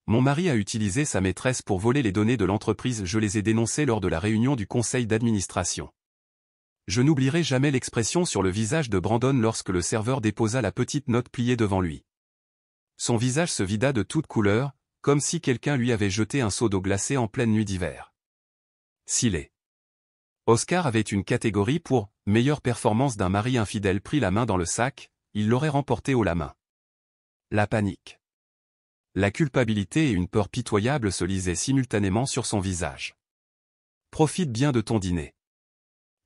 Mon mari a utilisé sa maîtresse pour voler les données de l'entreprise. Je les ai dénoncés lors de la réunion du conseil d'administration. Je n'oublierai jamais l'expression sur le visage de Brandon lorsque le serveur déposa la petite note pliée devant lui. Son visage se vida de toutes couleurs, comme si quelqu'un lui avait jeté un seau d'eau glacée en pleine nuit d'hiver. Si les Oscar avait une catégorie pour « meilleure performance d'un mari infidèle » pris la main dans le sac, il l'aurait remporté haut la main. La panique. La culpabilité et une peur pitoyable se lisaient simultanément sur son visage. « Profite bien de ton dîner.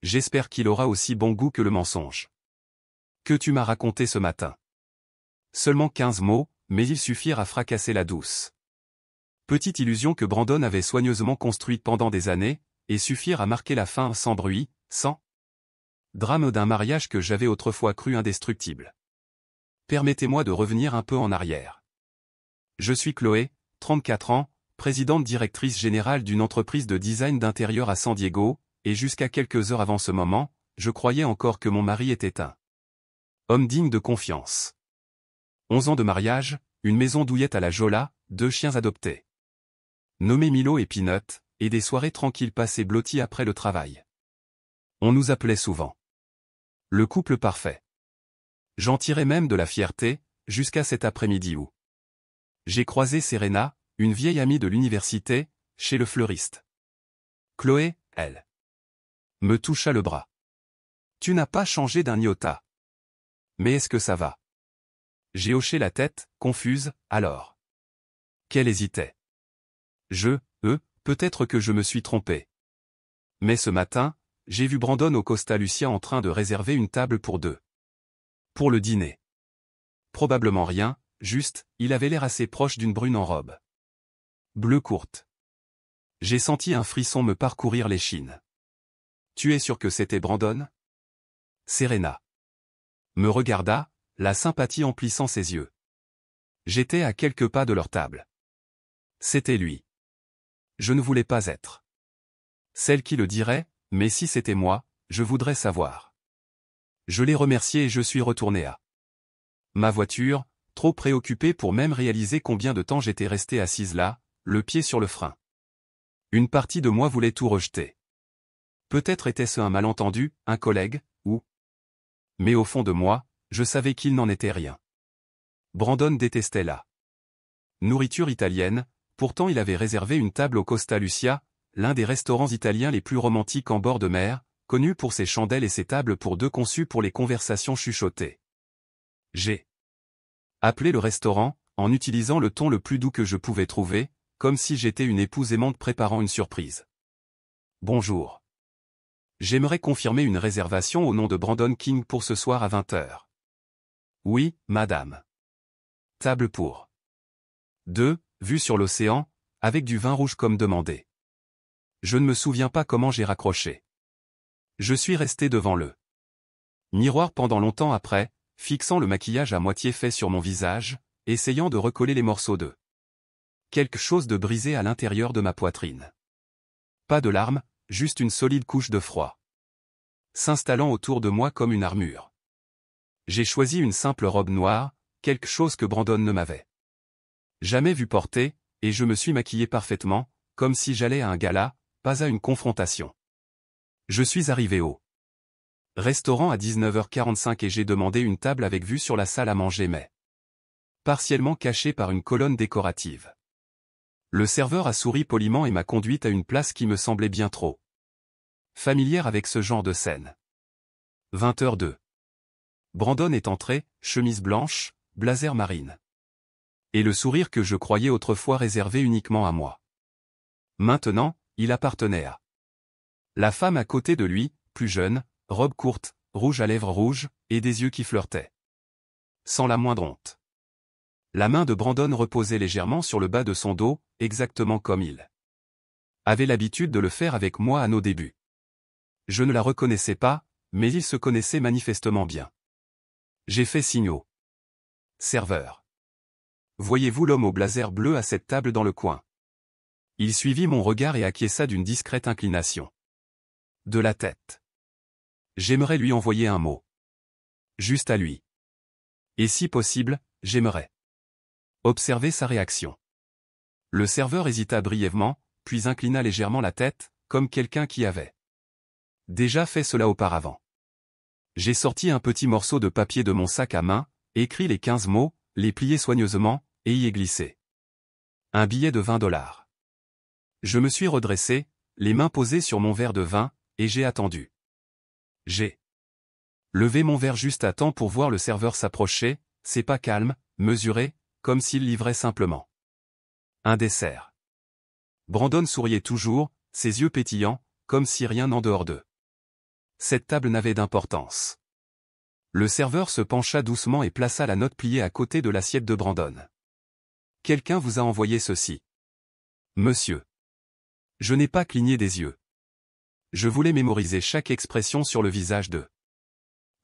J'espère qu'il aura aussi bon goût que le mensonge. Que tu m'as raconté ce matin. » Seulement 15 mots, mais ils suffirent à fracasser la douce petite illusion que Brandon avait soigneusement construite pendant des années, et suffirent à marquer la fin sans bruit, sans drame d'un mariage que j'avais autrefois cru indestructible. Permettez-moi de revenir un peu en arrière. Je suis Chloé, 34 ans, présidente directrice générale d'une entreprise de design d'intérieur à San Diego, et jusqu'à quelques heures avant ce moment, je croyais encore que mon mari était un homme digne de confiance. 11 ans de mariage, une maison douillette à la Jolla, 2 chiens adoptés, nommés Milo et Peanut, et des soirées tranquilles passées blotties après le travail. On nous appelait souvent le couple parfait. J'en tirais même de la fierté, jusqu'à cet après-midi où j'ai croisé Serena, une vieille amie de l'université, chez le fleuriste. Chloé, elle, me toucha le bras. Tu n'as pas changé d'un iota. Mais est-ce que ça va? J'ai hoché la tête, confuse, alors. Qu'elle hésitait. Peut-être que je me suis trompé. Mais ce matin, j'ai vu Brandon au Costa Lucia en train de réserver une table pour 2. Pour le dîner. Probablement rien, juste, il avait l'air assez proche d'une brune en robe bleue courte. J'ai senti un frisson me parcourir l'échine. Tu es sûr que c'était Brandon? Serena me regarda, la sympathie emplissant ses yeux. J'étais à quelques pas de leur table. C'était lui. Je ne voulais pas être celle qui le dirait, mais si c'était moi, je voudrais savoir. Je l'ai remercié et je suis retourné à ma voiture, trop préoccupé pour même réaliser combien de temps j'étais resté assise là, le pied sur le frein. Une partie de moi voulait tout rejeter. Peut-être était-ce un malentendu, un collègue, ou... Mais au fond de moi, je savais qu'il n'en était rien. Brandon détestait la nourriture italienne, pourtant il avait réservé une table au Costa Lucia, l'un des restaurants italiens les plus romantiques en bord de mer, connu pour ses chandelles et ses tables pour 2 conçues pour les conversations chuchotées. J'ai appelé le restaurant, en utilisant le ton le plus doux que je pouvais trouver, comme si j'étais une épouse aimante préparant une surprise. Bonjour. J'aimerais confirmer une réservation au nom de Brandon King pour ce soir à 20h. Oui, madame. Table pour 2, vue sur l'océan, avec du vin rouge comme demandé. Je ne me souviens pas comment j'ai raccroché. Je suis resté devant le miroir pendant longtemps après, fixant le maquillage à moitié fait sur mon visage, essayant de recoller les morceaux de quelque chose de brisé à l'intérieur de ma poitrine. Pas de larmes, juste une solide couche de froid s'installant autour de moi comme une armure. J'ai choisi une simple robe noire, quelque chose que Brandon ne m'avait jamais vu porter, et je me suis maquillé parfaitement, comme si j'allais à un gala, pas à une confrontation. Je suis arrivé au restaurant à 19h45 et j'ai demandé une table avec vue sur la salle à manger mais partiellement cachée par une colonne décorative. Le serveur a souri poliment et m'a conduite à une place qui me semblait bien trop familière avec ce genre de scène. 20h02. Brandon est entré, chemise blanche, blazer marine. Et le sourire que je croyais autrefois réservé uniquement à moi. Maintenant, il appartenait à la femme à côté de lui, plus jeune, robe courte, rouge à lèvres rouges, et des yeux qui flirtaient. Sans la moindre honte. La main de Brandon reposait légèrement sur le bas de son dos, exactement comme il avait l'habitude de le faire avec moi à nos débuts. Je ne la reconnaissais pas, mais il se connaissait manifestement bien. J'ai fait signe au serveur. Voyez-vous l'homme au blazer bleu à cette table dans le coin? Il suivit mon regard et acquiesça d'une discrète inclination de la tête. J'aimerais lui envoyer un mot. Juste à lui. Et si possible, j'aimerais observer sa réaction. Le serveur hésita brièvement, puis inclina légèrement la tête, comme quelqu'un qui avait déjà fait cela auparavant. J'ai sorti un petit morceau de papier de mon sac à main, écrit les 15 mots, les plié soigneusement, et y ai glissé un billet de $20. Je me suis redressé, les mains posées sur mon verre de vin, et j'ai attendu. J'ai levé mon verre juste à temps pour voir le serveur s'approcher, ses pas calmes, mesurés, comme s'il livrait simplement un dessert. Brandon souriait toujours, ses yeux pétillants, comme si rien en dehors d'eux. Cette table n'avait d'importance. Le serveur se pencha doucement et plaça la note pliée à côté de l'assiette de Brandon. « Quelqu'un vous a envoyé ceci. Monsieur. » Je n'ai pas cligné des yeux. Je voulais mémoriser chaque expression sur le visage de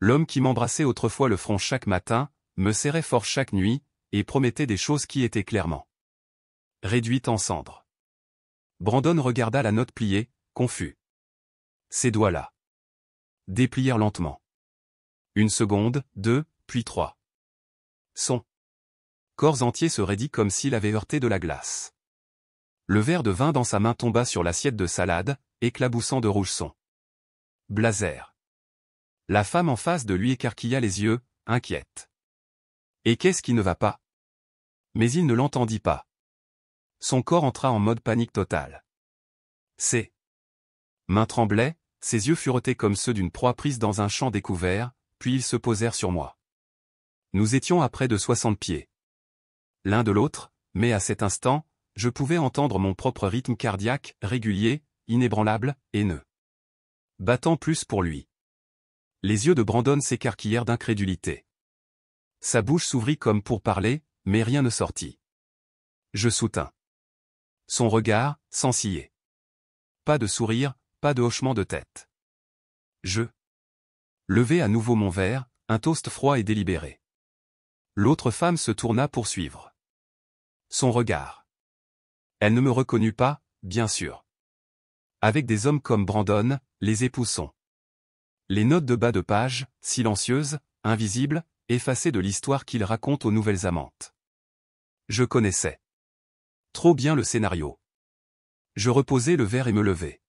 l'homme qui m'embrassait autrefois le front chaque matin, me serrait fort chaque nuit, et promettait des choses qui étaient clairement réduites en cendres. Brandon regarda la note pliée, confus. Ses doigts-là déplièrent lentement. Une seconde, 2, puis 3. Son corps entier se raidit comme s'il avait heurté de la glace. Le verre de vin dans sa main tomba sur l'assiette de salade, éclaboussant de rouge son blazer. La femme en face de lui écarquilla les yeux, inquiète. Et qu'est-ce qui ne va pas? Mais il ne l'entendit pas. Son corps entra en mode panique totale. Ses mains tremblaient, ses yeux furetaient comme ceux d'une proie prise dans un champ découvert, puis ils se posèrent sur moi. Nous étions à près de 60 pieds l'un de l'autre, mais à cet instant, je pouvais entendre mon propre rythme cardiaque, régulier, inébranlable, haineux. Battant plus pour lui. Les yeux de Brandon s'écarquillèrent d'incrédulité. Sa bouche s'ouvrit comme pour parler, mais rien ne sortit. Je soutins son regard, sans ciller. Pas de sourire, pas de hochement de tête. Je levai à nouveau mon verre, un toast froid et délibéré. L'autre femme se tourna pour suivre son regard. Elle ne me reconnut pas, bien sûr. Avec des hommes comme Brandon, les époux sont les notes de bas de page, silencieuses, invisibles, effacées de l'histoire qu'ils racontent aux nouvelles amantes. Je connaissais trop bien le scénario. Je reposai le verre et me levai.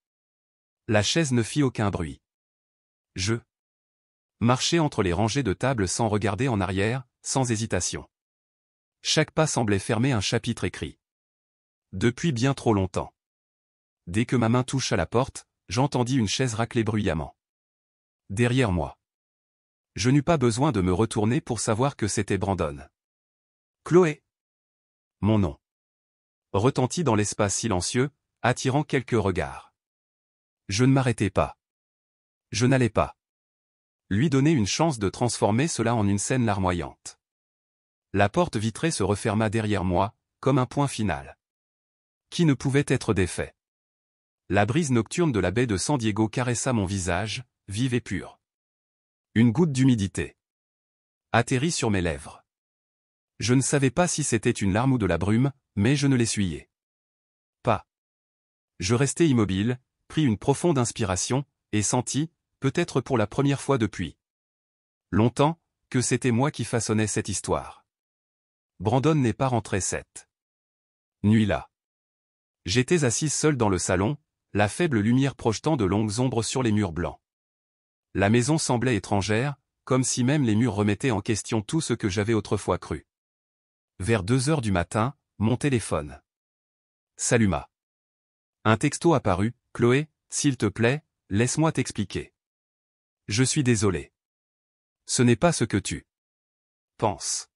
La chaise ne fit aucun bruit. Je marchai entre les rangées de tables sans regarder en arrière, sans hésitation. Chaque pas semblait fermer un chapitre écrit depuis bien trop longtemps. Dès que ma main toucha la porte, j'entendis une chaise racler bruyamment derrière moi. Je n'eus pas besoin de me retourner pour savoir que c'était Brandon. Chloé. Mon nom retentit dans l'espace silencieux, attirant quelques regards. Je ne m'arrêtai pas. Je n'allais pas lui donner une chance de transformer cela en une scène larmoyante. La porte vitrée se referma derrière moi, comme un point final qui ne pouvait être défait. La brise nocturne de la baie de San Diego caressa mon visage, vive et pure. Une goutte d'humidité atterrit sur mes lèvres. Je ne savais pas si c'était une larme ou de la brume, mais je ne l'essuyai pas. Je restai immobile, pris une profonde inspiration, et sentis, peut-être pour la première fois depuis longtemps, que c'était moi qui façonnais cette histoire. Brandon n'est pas rentré cette nuit-là. J'étais assise seule dans le salon, la faible lumière projetant de longues ombres sur les murs blancs. La maison semblait étrangère, comme si même les murs remettaient en question tout ce que j'avais autrefois cru. Vers 2 heures du matin, mon téléphone s'alluma. Un texto apparut, « Chloé, s'il te plaît, laisse-moi t'expliquer. Je suis désolé. Ce n'est pas ce que tu penses. »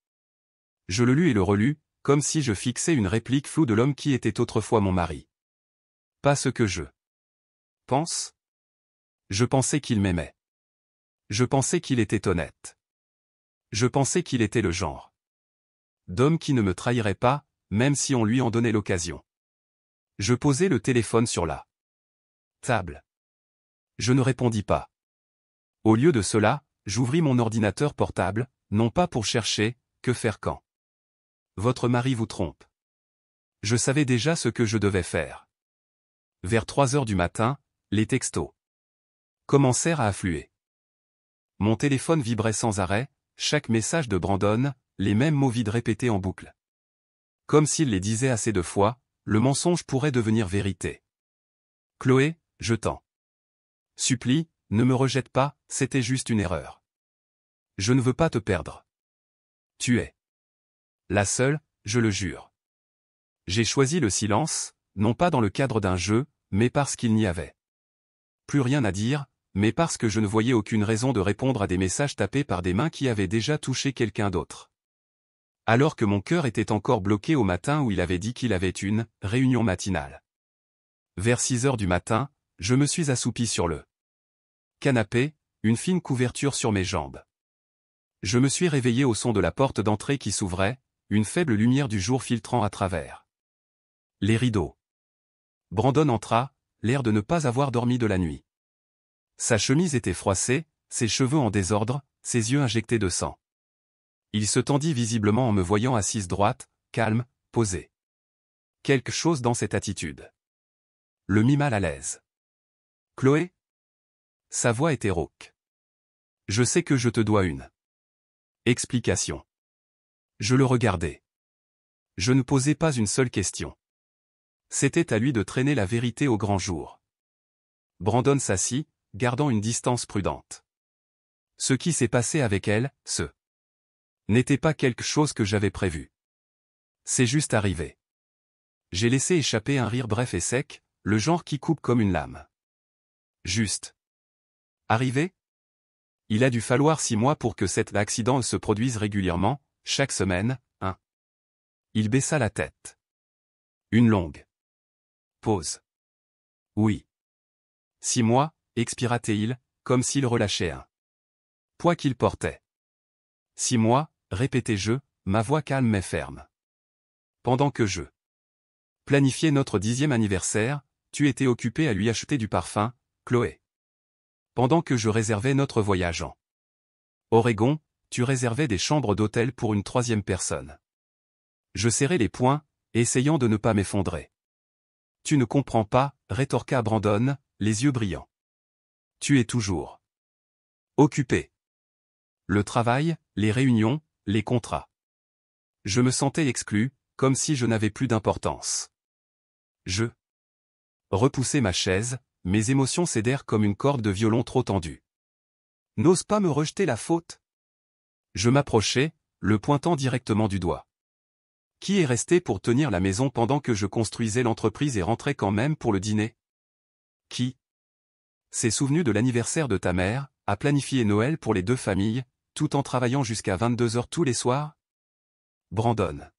Je le lus et le relus, comme si je fixais une réplique floue de l'homme qui était autrefois mon mari. Pas ce que je pense. Je pensais qu'il m'aimait. Je pensais qu'il était honnête. Je pensais qu'il était le genre d'homme qui ne me trahirait pas, même si on lui en donnait l'occasion. Je posai le téléphone sur la table. Je ne répondis pas. Au lieu de cela, j'ouvris mon ordinateur portable, non pas pour chercher, que faire quand votre mari vous trompe. Je savais déjà ce que je devais faire. Vers 3 heures du matin, les textos commencèrent à affluer. Mon téléphone vibrait sans arrêt, chaque message de Brandon, les mêmes mots vides répétés en boucle. Comme s'il les disait assez de fois, le mensonge pourrait devenir vérité. Chloé, je t'en supplie, ne me rejette pas, c'était juste une erreur. Je ne veux pas te perdre. Tu es la seule, je le jure. J'ai choisi le silence, non pas dans le cadre d'un jeu, mais parce qu'il n'y avait plus rien à dire, mais parce que je ne voyais aucune raison de répondre à des messages tapés par des mains qui avaient déjà touché quelqu'un d'autre. Alors que mon cœur était encore bloqué au matin où il avait dit qu'il avait une réunion matinale. Vers 6 heures du matin, je me suis assoupi sur le canapé, une fine couverture sur mes jambes. Je me suis réveillé au son de la porte d'entrée qui s'ouvrait, une faible lumière du jour filtrant à travers les rideaux. Brandon entra, l'air de ne pas avoir dormi de la nuit. Sa chemise était froissée, ses cheveux en désordre, ses yeux injectés de sang. Il se tendit visiblement en me voyant assise droite, calme, posée. Quelque chose dans cette attitude le mit mal à l'aise. Chloé? Sa voix était rauque. Je sais que je te dois une explication. Je le regardais. Je ne posais pas une seule question. C'était à lui de traîner la vérité au grand jour. Brandon s'assit, gardant une distance prudente. Ce qui s'est passé avec elle, n'était pas quelque chose que j'avais prévu. C'est juste arrivé. J'ai laissé échapper un rire bref et sec, le genre qui coupe comme une lame. Juste. Arrivé? Il a dû falloir 6 mois pour que cet accident se produise régulièrement, chaque semaine, hein. Il baissa la tête. Une longue pause. Oui. 6 mois, expira-t-il, comme s'il relâchait un poids qu'il portait. 6 mois, répétai-je, ma voix calme mais ferme. Pendant que je planifiais notre 10e anniversaire, tu étais occupé à lui acheter du parfum, Chloé. Pendant que je réservais notre voyage en Oregon, tu réservais des chambres d'hôtel pour une 3e personne. Je serrai les poings, essayant de ne pas m'effondrer. Tu ne comprends pas, rétorqua Brandon, les yeux brillants. Tu es toujours occupé. Le travail, les réunions, les contrats. Je me sentais exclu, comme si je n'avais plus d'importance. Je repoussai ma chaise, mes émotions cédèrent comme une corde de violon trop tendue. N'ose pas me rejeter la faute. Je m'approchai, le pointant directement du doigt. Qui est resté pour tenir la maison pendant que je construisais l'entreprise et rentrais quand même pour le dîner? Qui s'est souvenu de l'anniversaire de ta mère, a planifié Noël pour les 2 familles, tout en travaillant jusqu'à 22 heures tous les soirs? Brandon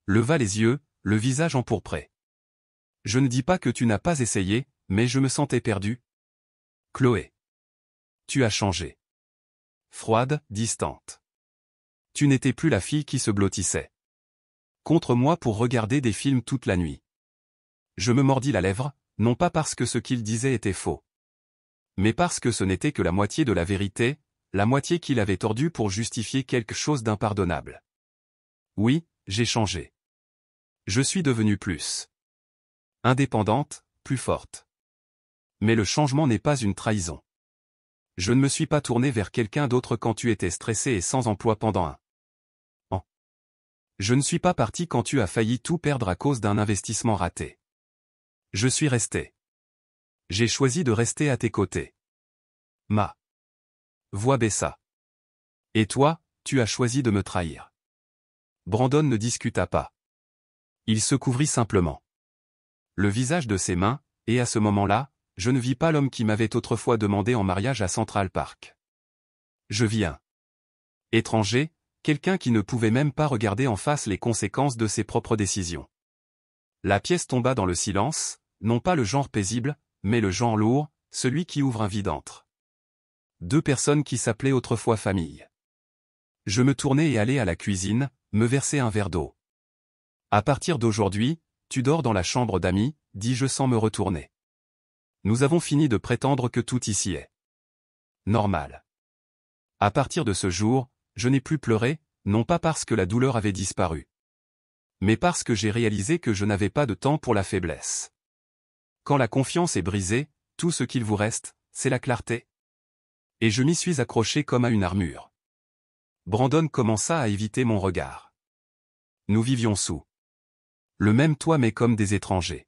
leva les yeux, le visage empourpré. Je ne dis pas que tu n'as pas essayé, mais je me sentais perdu. Chloé. Tu as changé. Froide, distante. Tu n'étais plus la fille qui se blottissait contre moi pour regarder des films toute la nuit. Je me mordis la lèvre, non pas parce que ce qu'il disait était faux, mais parce que ce n'était que la moitié de la vérité, la moitié qu'il avait tordue pour justifier quelque chose d'impardonnable. Oui, j'ai changé. Je suis devenue plus indépendante, plus forte. Mais le changement n'est pas une trahison. Je ne me suis pas tourné vers quelqu'un d'autre quand tu étais stressé et sans emploi pendant un an. Je ne suis pas parti quand tu as failli tout perdre à cause d'un investissement raté. Je suis resté. J'ai choisi de rester à tes côtés. Ma voix baissa. Et toi, tu as choisi de me trahir. Brandon ne discuta pas. Il se couvrit simplement le visage de ses mains, et à ce moment-là, je ne vis pas l'homme qui m'avait autrefois demandé en mariage à Central Park. Je vis un étranger, quelqu'un qui ne pouvait même pas regarder en face les conséquences de ses propres décisions. La pièce tomba dans le silence, non pas le genre paisible, mais le genre lourd, celui qui ouvre un vide entre 2 personnes qui s'appelaient autrefois famille. Je me tournai et allai à la cuisine, me verser un verre d'eau. À partir d'aujourd'hui, tu dors dans la chambre d'amis, dis-je sans me retourner. Nous avons fini de prétendre que tout ici est normal. À partir de ce jour, je n'ai plus pleuré, non pas parce que la douleur avait disparu, mais parce que j'ai réalisé que je n'avais pas de temps pour la faiblesse. Quand la confiance est brisée, tout ce qu'il vous reste, c'est la clarté. Et je m'y suis accroché comme à une armure. Brandon commença à éviter mon regard. Nous vivions sous Le même toit mais comme des étrangers.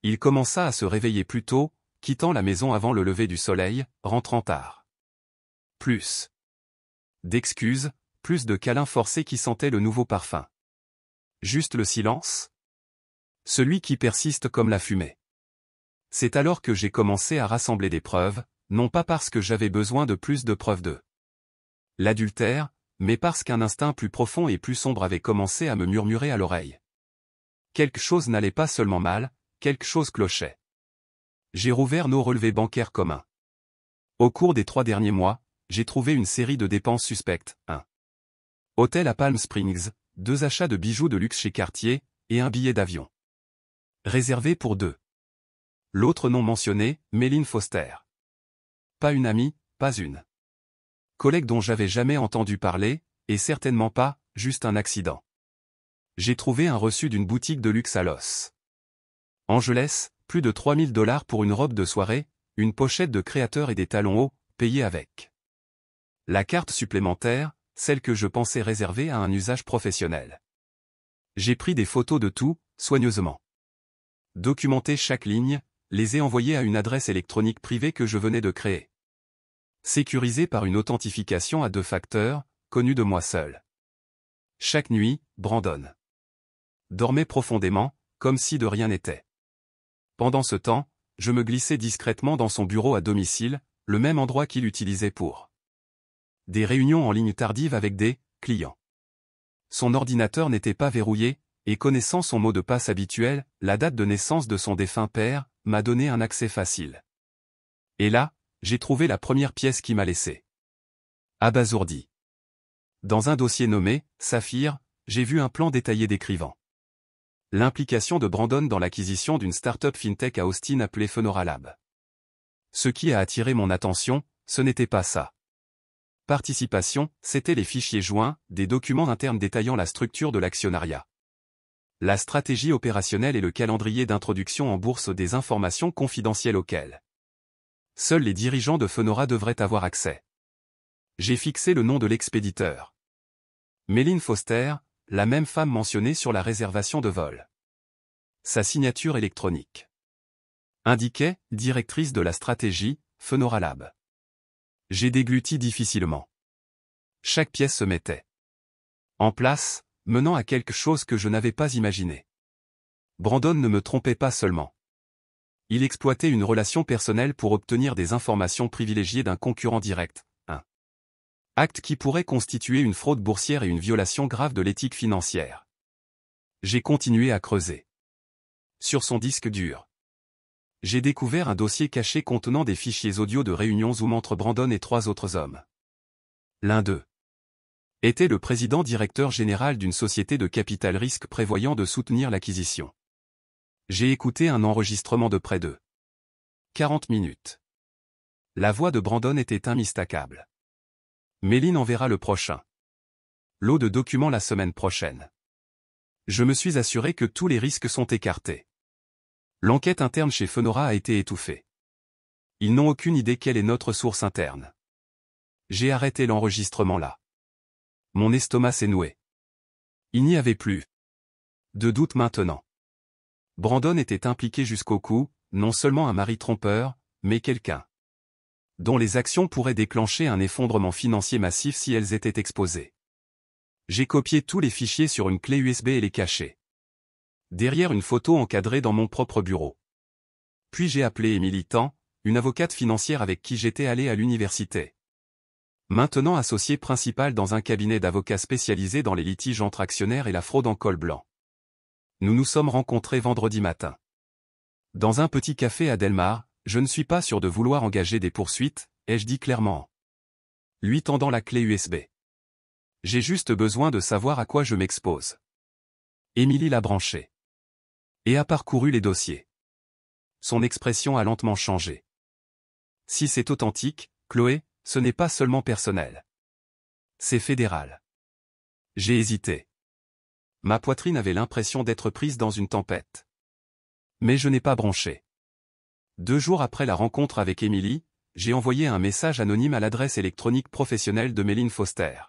Il commença à se réveiller plus tôt, quittant la maison avant le lever du soleil, rentrant tard. Plus d'excuses, plus de câlins forcés qui sentaient le nouveau parfum. Juste le silence? Celui qui persiste comme la fumée. C'est alors que j'ai commencé à rassembler des preuves, non pas parce que j'avais besoin de plus de preuves de l'adultère, mais parce qu'un instinct plus profond et plus sombre avait commencé à me murmurer à l'oreille. Quelque chose n'allait pas seulement mal, quelque chose clochait. J'ai rouvert nos relevés bancaires communs. Au cours des 3 derniers mois, j'ai trouvé une série de dépenses suspectes. 1 hôtel à Palm Springs, 2 achats de bijoux de luxe chez Cartier, et un billet d'avion. Réservé pour 2. L'autre non mentionné, Méline Foster. Pas une amie, pas une collègue dont j'avais jamais entendu parler, et certainement pas, juste un accident. J'ai trouvé un reçu d'une boutique de luxe à Los Angeles, plus de $3000 pour une robe de soirée, une pochette de créateur et des talons hauts, payés avec la carte supplémentaire, celle que je pensais réservée à un usage professionnel. J'ai pris des photos de tout, soigneusement. Documenté chaque ligne, les ai envoyées à une adresse électronique privée que je venais de créer. Sécurisée par une authentification à 2 facteurs, connue de moi seul. Chaque nuit, Brandon dormait profondément, comme si de rien n'était. Pendant ce temps, je me glissais discrètement dans son bureau à domicile, le même endroit qu'il utilisait pour des réunions en ligne tardives avec des clients. Son ordinateur n'était pas verrouillé, et connaissant son mot de passe habituel, la date de naissance de son défunt père, m'a donné un accès facile. Et là, j'ai trouvé la première pièce qui m'a laissé abasourdi. Dans un dossier nommé « Saphir », j'ai vu un plan détaillé décrivant l'implication de Brandon dans l'acquisition d'une start-up fintech à Austin appelée Fenora Lab. Ce qui a attiré mon attention, ce n'était pas ça. Participation, c'étaient les fichiers joints, des documents internes détaillant la structure de l'actionnariat, la stratégie opérationnelle et le calendrier d'introduction en bourse des informations confidentielles auxquelles seuls les dirigeants de Fenora devraient avoir accès. J'ai fixé le nom de l'expéditeur. Méline Foster, la même femme mentionnée sur la réservation de vol. Sa signature électronique indiquait « Directrice de la stratégie, Fenora Lab ». J'ai dégluti difficilement. Chaque pièce se mettait en place, menant à quelque chose que je n'avais pas imaginé. Brandon ne me trompait pas seulement. Il exploitait une relation personnelle pour obtenir des informations privilégiées d'un concurrent direct, un acte qui pourrait constituer une fraude boursière et une violation grave de l'éthique financière. J'ai continué à creuser. Sur son disque dur, j'ai découvert un dossier caché contenant des fichiers audio de réunions Zoom entre Brandon et 3 autres hommes. L'un d'eux était le président directeur général d'une société de capital risque prévoyant de soutenir l'acquisition. J'ai écouté un enregistrement de près de 40 minutes. La voix de Brandon était immistakable. Méline enverra le prochain lot de documents la semaine prochaine. Je me suis assuré que tous les risques sont écartés. L'enquête interne chez Fenora a été étouffée. Ils n'ont aucune idée quelle est notre source interne. J'ai arrêté l'enregistrement là. Mon estomac s'est noué. Il n'y avait plus de doute maintenant. Brandon était impliqué jusqu'au cou, non seulement un mari trompeur, mais quelqu'un dont les actions pourraient déclencher un effondrement financier massif si elles étaient exposées. J'ai copié tous les fichiers sur une clé USB et les caché derrière une photo encadrée dans mon propre bureau. Puis j'ai appelé Émilie Tan, une avocate financière avec qui j'étais allé à l'université. Maintenant associée principale dans un cabinet d'avocats spécialisé dans les litiges entre actionnaires et la fraude en col blanc. Nous nous sommes rencontrés vendredi matin. Dans un petit café à Delmar, je ne suis pas sûr de vouloir engager des poursuites, ai-je dit clairement. Lui tendant la clé USB. J'ai juste besoin de savoir à quoi je m'expose. Émilie l'a branché. Et a parcouru les dossiers. Son expression a lentement changé. Si c'est authentique, Chloé, ce n'est pas seulement personnel. C'est fédéral. J'ai hésité. Ma poitrine avait l'impression d'être prise dans une tempête. Mais je n'ai pas bronché. 2 jours après la rencontre avec Émilie, j'ai envoyé un message anonyme à l'adresse électronique professionnelle de Méline Foster.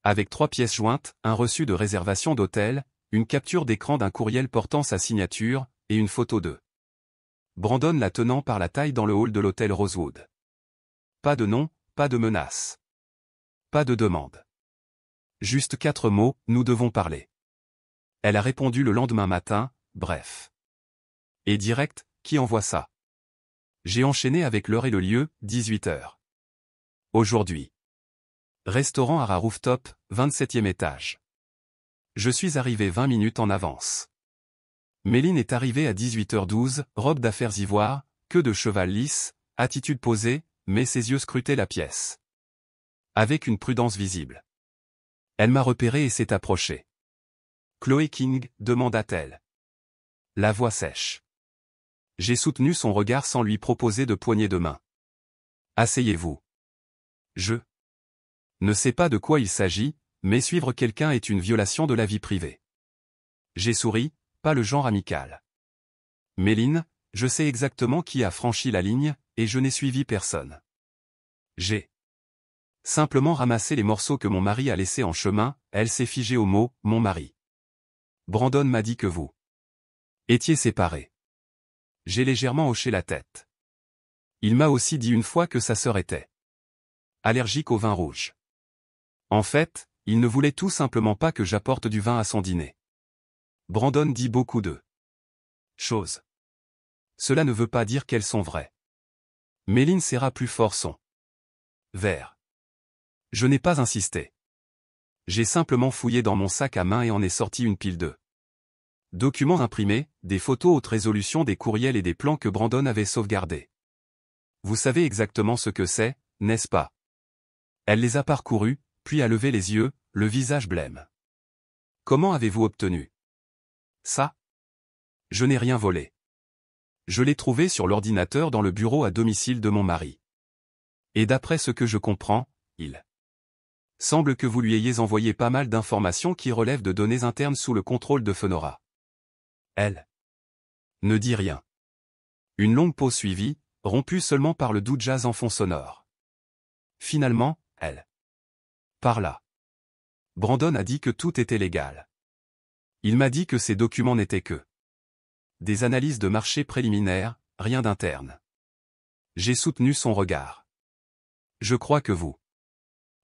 Avec 3 pièces jointes, un reçu de réservation d'hôtel, une capture d'écran d'un courriel portant sa signature, et une photo de Brandon la tenant par la taille dans le hall de l'hôtel Rosewood. Pas de nom, pas de menace. Pas de demande. Juste 4 mots, nous devons parler. Elle a répondu le lendemain matin, bref. Et direct, qui envoie ça? J'ai enchaîné avec l'heure et le lieu, 18h. Aujourd'hui. Restaurant Ara Rooftop, 27e étage. Je suis arrivé 20 minutes en avance. Méline est arrivée à 18h12, robe d'affaires ivoire, queue de cheval lisse, attitude posée, mais ses yeux scrutaient la pièce. Avec une prudence visible. Elle m'a repéré et s'est approchée. Chloé King, demanda-t-elle. La voix sèche. J'ai soutenu son regard sans lui proposer de poignée de main. Asseyez-vous. Je ne sais pas de quoi il s'agit, mais suivre quelqu'un est une violation de la vie privée. J'ai souri, pas le genre amical. Méline, je sais exactement qui a franchi la ligne, et je n'ai suivi personne. J'ai simplement ramassé les morceaux que mon mari a laissés en chemin. Elle s'est figée au mot « mon mari ». Brandon m'a dit que vous étiez séparés. J'ai légèrement hoché la tête. Il m'a aussi dit une fois que sa sœur était allergique au vin rouge. En fait, il ne voulait tout simplement pas que j'apporte du vin à son dîner. Brandon dit beaucoup de choses. Cela ne veut pas dire qu'elles sont vraies. Méline serra plus fort son verre. Je n'ai pas insisté. J'ai simplement fouillé dans mon sac à main et en ai sorti une pile de documents imprimés, des photos haute résolution, des courriels et des plans que Brandon avait sauvegardés. Vous savez exactement ce que c'est, n'est-ce pas? Elle les a parcourus, puis a levé les yeux, le visage blême. Comment avez-vous obtenu ça? Je n'ai rien volé. Je l'ai trouvé sur l'ordinateur dans le bureau à domicile de mon mari. Et d'après ce que je comprends, il semble que vous lui ayez envoyé pas mal d'informations qui relèvent de données internes sous le contrôle de Fenora. Elle ne dit rien. Une longue pause suivie, rompue seulement par le doux jazz en fond sonore. Finalement, elle parla. Brandon a dit que tout était légal. Il m'a dit que ces documents n'étaient que des analyses de marché préliminaires, rien d'interne. J'ai soutenu son regard. Je crois que vous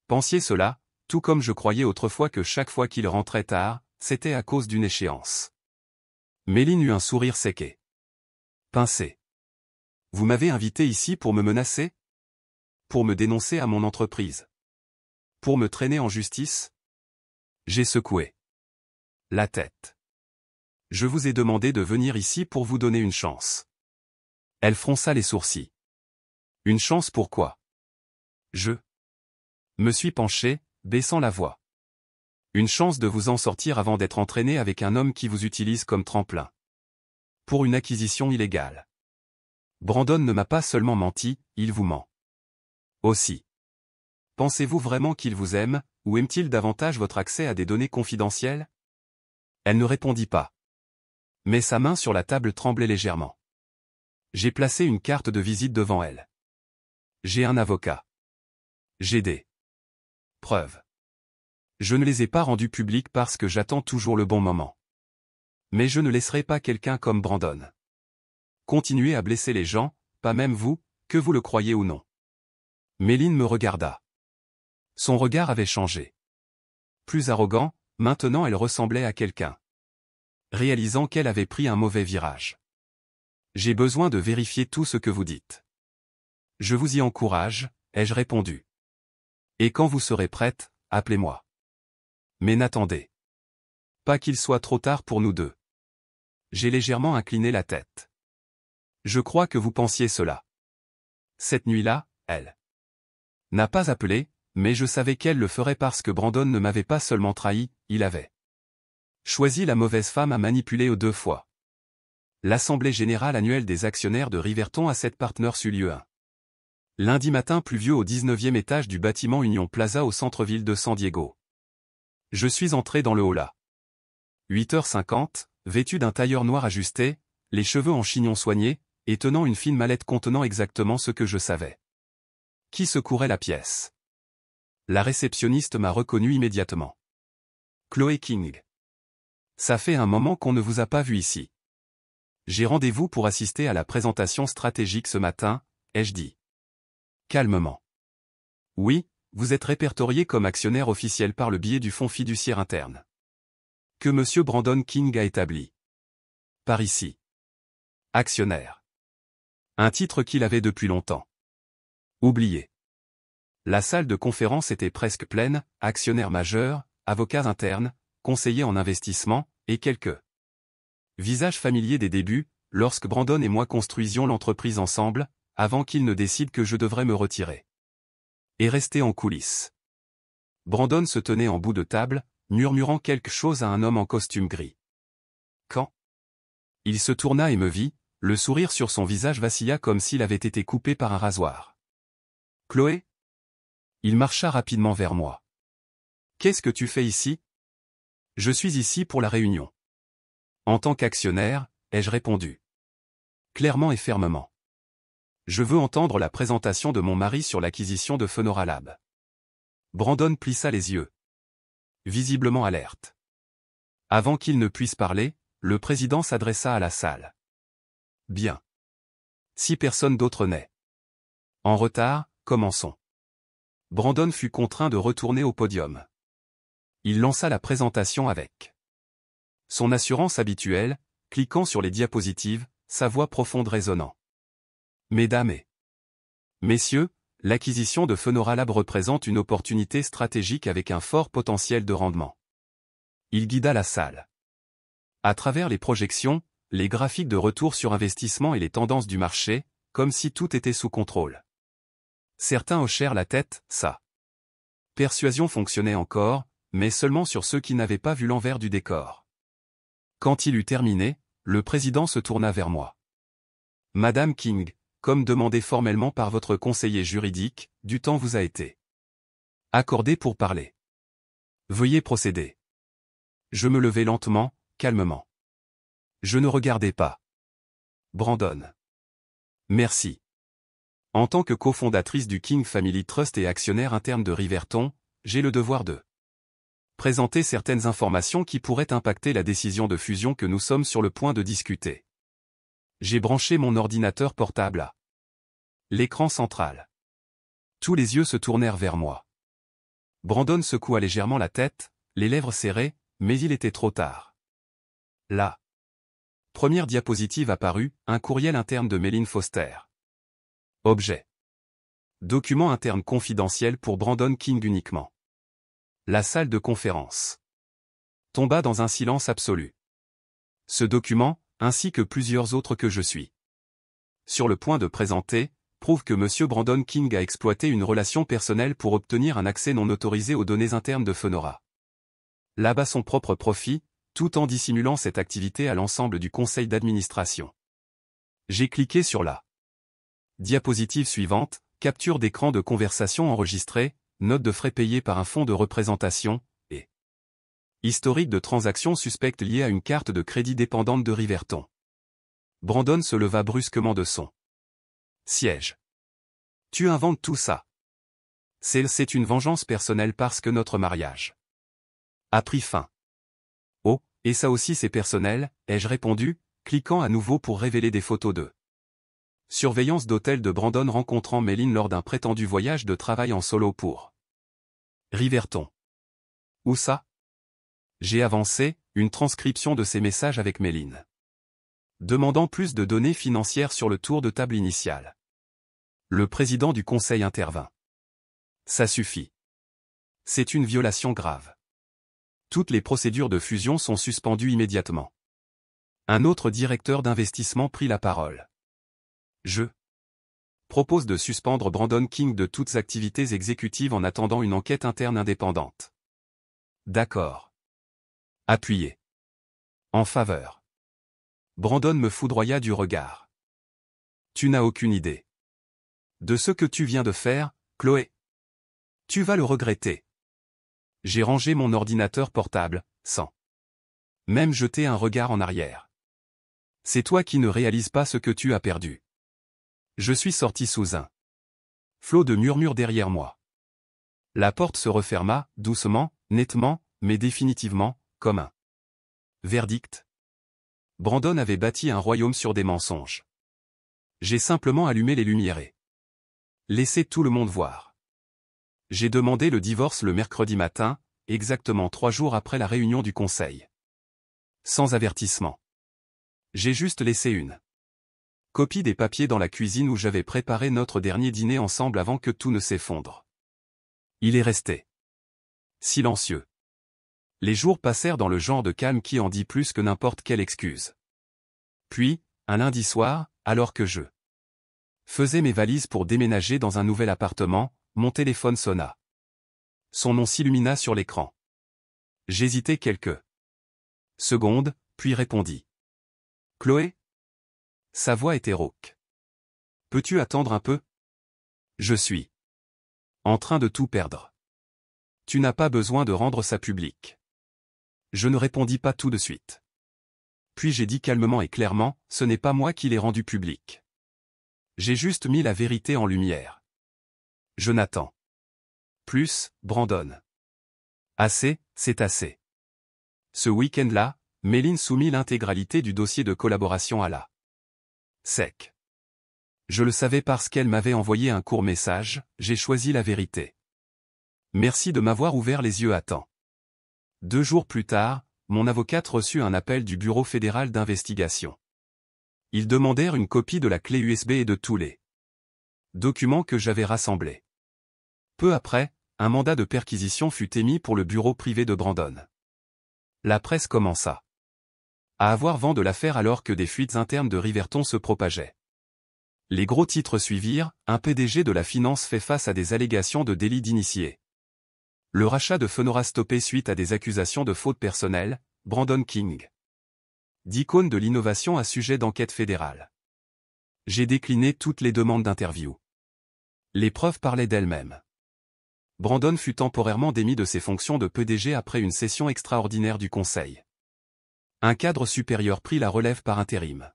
pensiez cela, tout comme je croyais autrefois que chaque fois qu'il rentrait tard, c'était à cause d'une échéance. Méline eut un sourire séqué. Pincé. Vous m'avez invité ici pour me menacer? Pour me dénoncer à mon entreprise? Pour me traîner en justice? J'ai secoué la tête. Je vous ai demandé de venir ici pour vous donner une chance. Elle fronça les sourcils. Une chance pourquoi? Je me suis penché, baissant la voix. Une chance de vous en sortir avant d'être entraîné avec un homme qui vous utilise comme tremplin. Pour une acquisition illégale. Brandon ne m'a pas seulement menti, il vous ment. Aussi. Pensez-vous vraiment qu'il vous aime, ou aime-t-il davantage votre accès à des données confidentielles? Elle ne répondit pas. Mais sa main sur la table tremblait légèrement. J'ai placé une carte de visite devant elle. J'ai un avocat. J'ai des preuves. Je ne les ai pas rendues publiques parce que j'attends toujours le bon moment. Mais je ne laisserai pas quelqu'un comme Brandon continuer à blesser les gens, pas même vous, que vous le croyez ou non. Méline me regarda. Son regard avait changé. Plus arrogant, maintenant elle ressemblait à quelqu'un. Réalisant qu'elle avait pris un mauvais virage. J'ai besoin de vérifier tout ce que vous dites. Je vous y encourage, ai-je répondu. Et quand vous serez prête, appelez-moi. Mais n'attendez pas qu'il soit trop tard pour nous deux. J'ai légèrement incliné la tête. Je crois que vous pensiez cela. Cette nuit-là, elle n'a pas appelé, mais je savais qu'elle le ferait parce que Brandon ne m'avait pas seulement trahi, il avait choisi la mauvaise femme à manipuler aux 2 fois. L'Assemblée générale annuelle des actionnaires de Riverton Asset Partners eut lieu un lundi matin pluvieux au 19e étage du bâtiment Union Plaza au centre-ville de San Diego. Je suis entré dans le hall à 8h50, vêtu d'un tailleur noir ajusté, les cheveux en chignon soigné, et tenant une fine mallette contenant exactement ce que je savais. Qui secourait la pièce? La réceptionniste m'a reconnu immédiatement. Chloé King. Ça fait un moment qu'on ne vous a pas vu ici. J'ai rendez-vous pour assister à la présentation stratégique ce matin, ai-je dit. Calmement. Oui, vous êtes répertorié comme actionnaire officiel par le biais du fonds fiduciaire interne. Que M. Brandon King a établi. Par ici. Actionnaire. Un titre qu'il avait depuis longtemps. Oublié. La salle de conférence était presque pleine, actionnaires majeurs, avocats internes, conseillers en investissement, et quelques visages familiers des débuts, lorsque Brandon et moi construisions l'entreprise ensemble, avant qu'il ne décide que je devrais me retirer. Et rester en coulisses. Brandon se tenait en bout de table, murmurant quelque chose à un homme en costume gris. Quand il se tourna et me vit, le sourire sur son visage vacilla comme s'il avait été coupé par un rasoir. Chloé? Il marcha rapidement vers moi. Qu'est-ce que tu fais ici? Je suis ici pour la réunion. En tant qu'actionnaire, ai-je répondu. Clairement et fermement. Je veux entendre la présentation de mon mari sur l'acquisition de Fenora Lab. Brandon plissa les yeux. Visiblement alerte. Avant qu'il ne puisse parler, le président s'adressa à la salle. Bien. Si personne d'autre n'est en retard, commençons. Brandon fut contraint de retourner au podium. Il lança la présentation avec son assurance habituelle, cliquant sur les diapositives, sa voix profonde résonnant. Mesdames et messieurs, l'acquisition de Fenora Lab représente une opportunité stratégique avec un fort potentiel de rendement. Il guida la salle. À travers les projections, les graphiques de retour sur investissement et les tendances du marché, comme si tout était sous contrôle. Certains hochèrent la tête, sa persuasion fonctionnait encore, mais seulement sur ceux qui n'avaient pas vu l'envers du décor. Quand il eut terminé, le président se tourna vers moi. Madame King, comme demandé formellement par votre conseiller juridique, du temps vous a été accordé pour parler. Veuillez procéder. Je me levai lentement, calmement. Je ne regardais pas Brandon. Merci. En tant que cofondatrice du King Family Trust et actionnaire interne de Riverton, j'ai le devoir de présenter certaines informations qui pourraient impacter la décision de fusion que nous sommes sur le point de discuter. J'ai branché mon ordinateur portable à l'écran central. Tous les yeux se tournèrent vers moi. Brandon secoua légèrement la tête, les lèvres serrées, mais il était trop tard. La première diapositive apparut, un courriel interne de Méline Foster. Objet. Document interne confidentiel pour Brandon King uniquement. La salle de conférence tomba dans un silence absolu. Ce document, ainsi que plusieurs autres que je suis sur le point de présenter, prouve que M. Brandon King a exploité une relation personnelle pour obtenir un accès non autorisé aux données internes de Fenora Lab à son propre profit, tout en dissimulant cette activité à l'ensemble du conseil d'administration. J'ai cliqué sur la diapositive suivante, capture d'écran de conversation enregistrée, note de frais payés par un fonds de représentation, et historique de transactions suspectes liées à une carte de crédit dépendante de Riverton. Brandon se leva brusquement de son siège. Tu inventes tout ça. C'est une vengeance personnelle parce que notre mariage a pris fin. Oh, et ça aussi c'est personnel, ai-je répondu, cliquant à nouveau pour révéler des photos de surveillance d'hôtel de Brandon rencontrant Méline lors d'un prétendu voyage de travail en solo pour Riverton. Où ça? J'ai avancé, une transcription de ces messages avec Méline. Demandant plus de données financières sur le tour de table initial. Le président du conseil intervint. Ça suffit. C'est une violation grave. Toutes les procédures de fusion sont suspendues immédiatement. Un autre directeur d'investissement prit la parole. Je propose de suspendre Brandon King de toutes activités exécutives en attendant une enquête interne indépendante. D'accord. Appuyé. En faveur. Brandon me foudroya du regard. Tu n'as aucune idée de ce que tu viens de faire, Chloé. Tu vas le regretter. J'ai rangé mon ordinateur portable, sans même jeter un regard en arrière. C'est toi qui ne réalises pas ce que tu as perdu. Je suis sorti sous un flot de murmures derrière moi. La porte se referma, doucement, nettement, mais définitivement, comme un Verdict. Brandon avait bâti un royaume sur des mensonges. J'ai simplement allumé les lumières et laissé tout le monde voir. J'ai demandé le divorce le mercredi matin, exactement 3 jours après la réunion du conseil. Sans avertissement. J'ai juste laissé une copie des papiers dans la cuisine où j'avais préparé notre dernier dîner ensemble avant que tout ne s'effondre. Il est resté silencieux. Les jours passèrent dans le genre de calme qui en dit plus que n'importe quelle excuse. Puis, un lundi soir, alors que je faisais mes valises pour déménager dans un nouvel appartement, mon téléphone sonna. Son nom s'illumina sur l'écran. J'hésitai quelques secondes, puis répondis. Chloé? Sa voix était rauque. Peux-tu attendre un peu? Je suis en train de tout perdre. Tu n'as pas besoin de rendre ça public. Je ne répondis pas tout de suite. Puis j'ai dit calmement et clairement, ce n'est pas moi qui l'ai rendu public. J'ai juste mis la vérité en lumière. Je n'attends plus, Brandon. Assez, c'est assez. Ce week-end-là, Méline soumit l'intégralité du dossier de collaboration à la SEC. Je le savais parce qu'elle m'avait envoyé un court message, j'ai choisi la vérité. Merci de m'avoir ouvert les yeux à temps. 2 jours plus tard, mon avocate reçut un appel du Bureau fédéral d'investigation. Ils demandèrent une copie de la clé USB et de tous les documents que j'avais rassemblés. Peu après, un mandat de perquisition fut émis pour le bureau privé de Brandon. La presse commença à avoir vent de l'affaire alors que des fuites internes de Riverton se propageaient. Les gros titres suivirent, un PDG de la finance fait face à des allégations de délit d'initié. Le rachat de Fenora stoppé suite à des accusations de faute personnelle, Brandon King. D'icône de l'innovation à sujet d'enquête fédérale. J'ai décliné toutes les demandes d'interview. Les preuves parlaient d'elles-mêmes. Brandon fut temporairement démis de ses fonctions de PDG après une session extraordinaire du conseil. Un cadre supérieur prit la relève par intérim.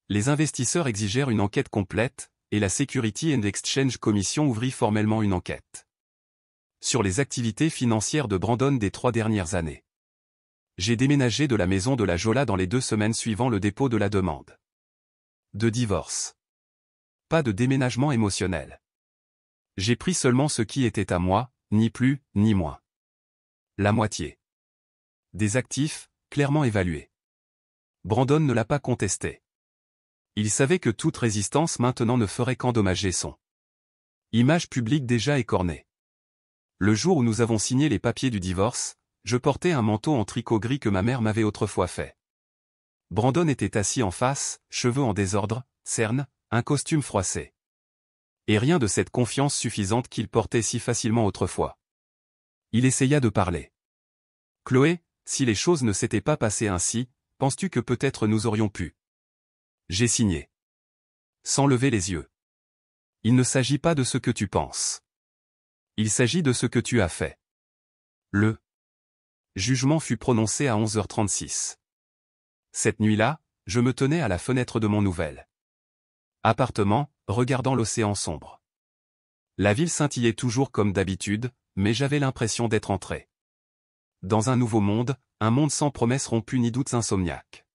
Les investisseurs exigèrent une enquête complète, et la Security and Exchange Commission ouvrit formellement une enquête sur les activités financières de Brandon des 3 dernières années. J'ai déménagé de la maison de la Jola dans les 2 semaines suivant le dépôt de la demande de divorce. Pas de déménagement émotionnel. J'ai pris seulement ce qui était à moi, ni plus, ni moins. La moitié des actifs, clairement évalués. Brandon ne l'a pas contesté. Il savait que toute résistance maintenant ne ferait qu'endommager son image publique déjà écornée. Le jour où nous avons signé les papiers du divorce, je portais un manteau en tricot gris que ma mère m'avait autrefois fait. Brandon était assis en face, cheveux en désordre, cernes, un costume froissé. Et rien de cette confiance suffisante qu'il portait si facilement autrefois. Il essaya de parler. Chloé, si les choses ne s'étaient pas passées ainsi, penses-tu que peut-être nous aurions pu? J'ai signé. Sans lever les yeux. Il ne s'agit pas de ce que tu penses. Il s'agit de ce que tu as fait. Le jugement fut prononcé à 11h36. Cette nuit-là, je me tenais à la fenêtre de mon nouvel appartement, regardant l'océan sombre. La ville scintillait toujours comme d'habitude, mais j'avais l'impression d'être entré dans un nouveau monde, un monde sans promesses rompues ni doutes insomniaques.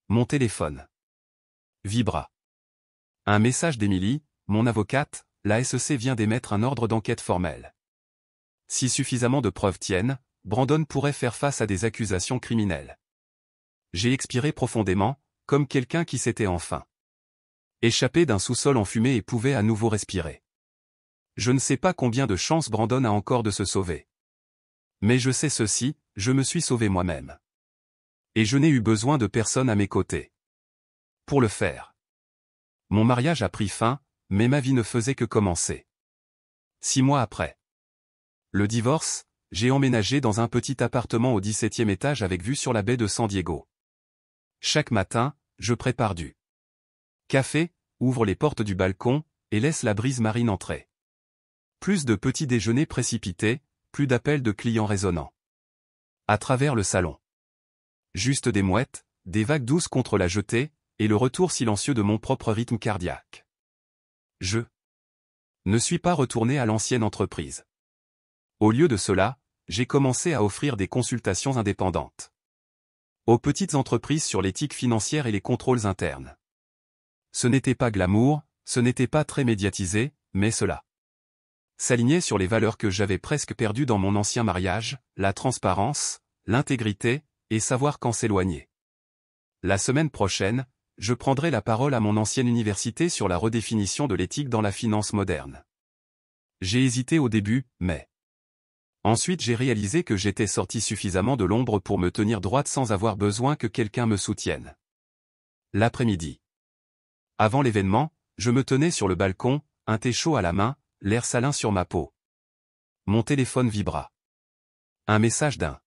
Mon téléphone vibra. Un message d'Émilie, mon avocate, la SEC vient d'émettre un ordre d'enquête formel. Si suffisamment de preuves tiennent, Brandon pourrait faire face à des accusations criminelles. J'ai expiré profondément, comme quelqu'un qui s'était enfin échappé d'un sous-sol enfumé et pouvait à nouveau respirer. Je ne sais pas combien de chances Brandon a encore de se sauver. Mais je sais ceci, je me suis sauvé moi-même. Et je n'ai eu besoin de personne à mes côtés pour le faire. Mon mariage a pris fin, mais ma vie ne faisait que commencer. 6 mois après le divorce, j'ai emménagé dans un petit appartement au 17e étage avec vue sur la baie de San Diego. Chaque matin, je prépare du café, ouvre les portes du balcon, et laisse la brise marine entrer. Plus de petits déjeuners précipités, plus d'appels de clients résonnants. À travers le salon. Juste des mouettes, des vagues douces contre la jetée, et le retour silencieux de mon propre rythme cardiaque. Je ne suis pas retourné à l'ancienne entreprise. Au lieu de cela, j'ai commencé à offrir des consultations indépendantes. aux petites entreprises sur l'éthique financière et les contrôles internes. Ce n'était pas glamour, ce n'était pas très médiatisé, mais cela s'alignait sur les valeurs que j'avais presque perdues dans mon ancien mariage, la transparence, l'intégrité, et savoir quand s'éloigner. La semaine prochaine, je prendrai la parole à mon ancienne université sur la redéfinition de l'éthique dans la finance moderne. J'ai hésité au début, mais ensuite j'ai réalisé que j'étais sorti suffisamment de l'ombre pour me tenir droite sans avoir besoin que quelqu'un me soutienne. L'après-midi. Avant l'événement, je me tenais sur le balcon, un thé chaud à la main, l'air salin sur ma peau. Mon téléphone vibra. Un message d'un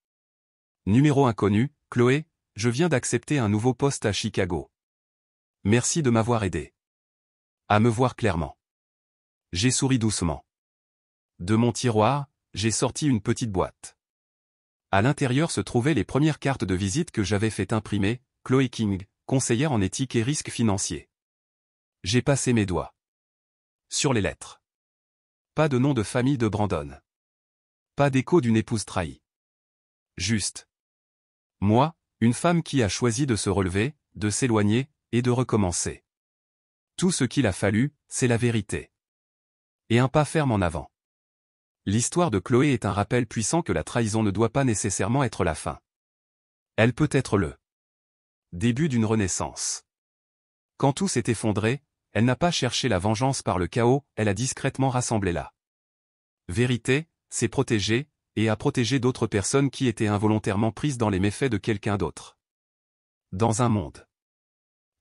numéro inconnu: Chloé, je viens d'accepter un nouveau poste à Chicago. Merci de m'avoir aidé à me voir clairement. J'ai souri doucement. De mon tiroir, j'ai sorti une petite boîte. À l'intérieur se trouvaient les premières cartes de visite que j'avais fait imprimer: Chloé King, conseillère en éthique et risques financiers. J'ai passé mes doigts sur les lettres. Pas de nom de famille de Brandon. Pas d'écho d'une épouse trahie. Juste moi, une femme qui a choisi de se relever, de s'éloigner, et de recommencer. Tout ce qu'il a fallu, c'est la vérité. Et un pas ferme en avant. L'histoire de Chloé est un rappel puissant que la trahison ne doit pas nécessairement être la fin. Elle peut être le début d'une renaissance. Quand tout s'est effondré, elle n'a pas cherché la vengeance par le chaos, elle a discrètement rassemblé la vérité, s'est protégée, et a protégé d'autres personnes qui étaient involontairement prises dans les méfaits de quelqu'un d'autre. Dans un monde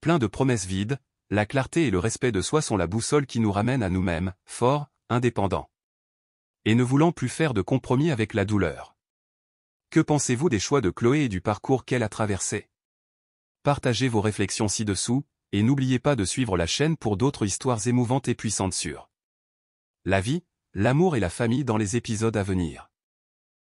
plein de promesses vides, la clarté et le respect de soi sont la boussole qui nous ramène à nous-mêmes, forts, indépendants. Et ne voulant plus faire de compromis avec la douleur. Que pensez-vous des choix de Chloé et du parcours qu'elle a traversé? Partagez vos réflexions ci-dessous, et n'oubliez pas de suivre la chaîne pour d'autres histoires émouvantes et puissantes sur la vie, l'amour et la famille dans les épisodes à venir.